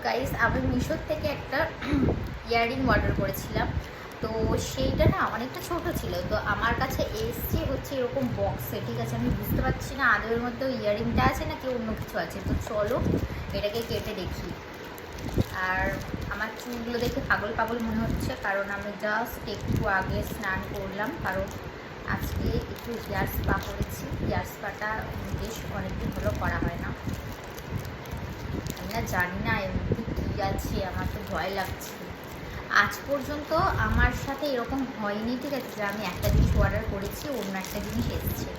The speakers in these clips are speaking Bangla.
গাইস, আমি মিশোর থেকে একটা ইয়াররিং অর্ডার করেছিলাম। তো সেইটা না অনেকটা ছোট ছিল, তো আমার কাছে এসছে হচ্ছে এরকম বক্সে। ঠিক আছে, আমি বুঝতে পারছি না আদৌ এর মধ্যে ইয়াররিংটা আছে নাকি অন্য কিছু আছে। তো চলো এটাকে কেটে দেখি। আর আমার চুলগুলো দেখে পাগল পাগল মনে হচ্ছে, কারণ আমি জাস্ট একটু আগে স্নান করলাম, কারণ আজকে একটু হেয়ার স্পা করেছি। হেয়ার স্পাটা বেশ অনেকদিন হলো করা হয় না। আমি না জানি না এর মধ্যে কী আছে, আমার তো ভয় লাগছে। আজ পর্যন্ত আমার সাথে এরকম হয়নি, ঠিক আছে, যে আমি একটা জিনিস অর্ডার করেছি অন্য একটা জিনিস এসেছে।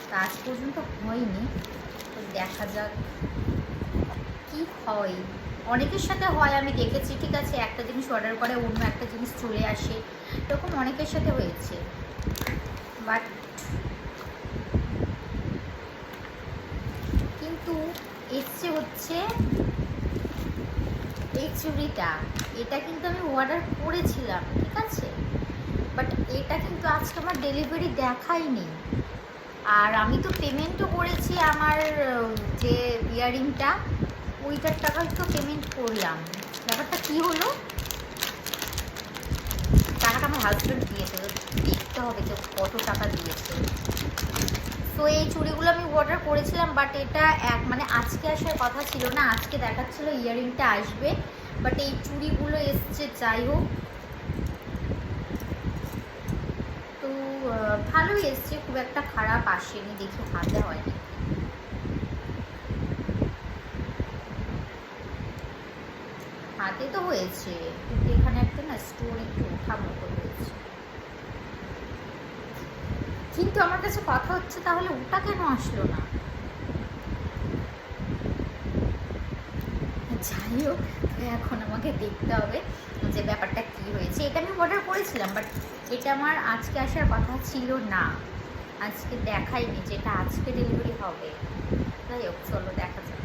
তো আজ পর্যন্ত হয়নি, তো দেখা যাক কি হয়। অনেকের সাথে হয়, আমি দেখেছি, ঠিক আছে, একটা জিনিস অর্ডার করে অন্য একটা জিনিস চলে আসে, এরকম অনেকের সাথে হয়েছে। বাট কিন্তু এসছে হচ্ছে এই চুড়িটা। এটা কিন্তু আমি অর্ডার করেছিলাম, ঠিক আছে, বাট এটা কিন্তু আজকে আমার ডেলিভারি দেখায়নি। আর আমি তো পেমেন্টও করেছি, আমার যে ইয়াররিংটা ওইটার টাকাই তো পেমেন্ট করলাম। ব্যাপারটা কী হলো, টাকাটা আমার হাজব্যান্ড দিয়েছে, তো দেখতে হবে যে কত টাকা দিয়েছে। তো এই চুড়িগুলো আমি অর্ডার করেছিলাম, বাট এটা মানে আজকে আসার কথা ছিল না, আজকে দেখাচ্ছিল ইয়াররিংটা আসবে, বাট এই চুড়িগুলো এসছে। যাই হোক, তো ভালোই এসছে, খুব একটা খারাপ আসেনি, দেখি হাতে হয়নি। হাতে তো হয়েছে, কিন্তু এখানে একটা না স্টোন একটু ওঠা মতো হয়েছে। কিন্তু আমার কাছে কথা হচ্ছে, তাহলে ওটা কেন আসলো না? যাই হোক, এখন আমাকে দেখতে হবে যে ব্যাপারটা কি হয়েছে। এটা আমি অর্ডার করেছিলাম, বাট এটা আমার আজকে আসার কথা ছিল না, আজকে দেখায়নি যেটা আজকে ডেলিভারি হবে। যাই হোক, চলো দেখা যাক।